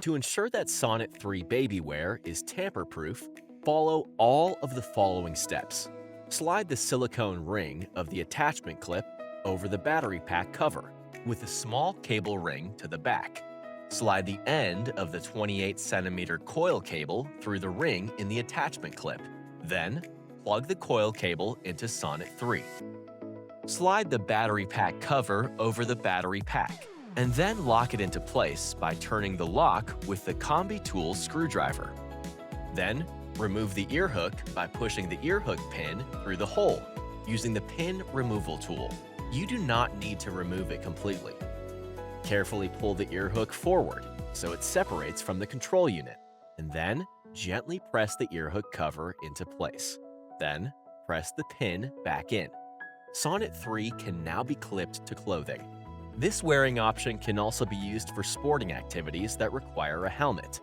To ensure that Sonnet 3 BabyWear is tamper-proof, follow all of the following steps. Slide the silicone ring of the attachment clip over the battery pack cover with a small cable ring to the back. Slide the end of the 28-centimeter coil cable through the ring in the attachment clip. Then, plug the coil cable into Sonnet 3. Slide the battery pack cover over the battery pack, and then lock it into place by turning the lock with the Combi Tool screwdriver. Then, remove the earhook by pushing the earhook pin through the hole using the pin removal tool. You do not need to remove it completely. Carefully pull the earhook forward so it separates from the control unit, and then gently press the earhook cover into place. Then, press the pin back in. Sonnet 3 can now be clipped to clothing. This wearing option can also be used for sporting activities that require a helmet.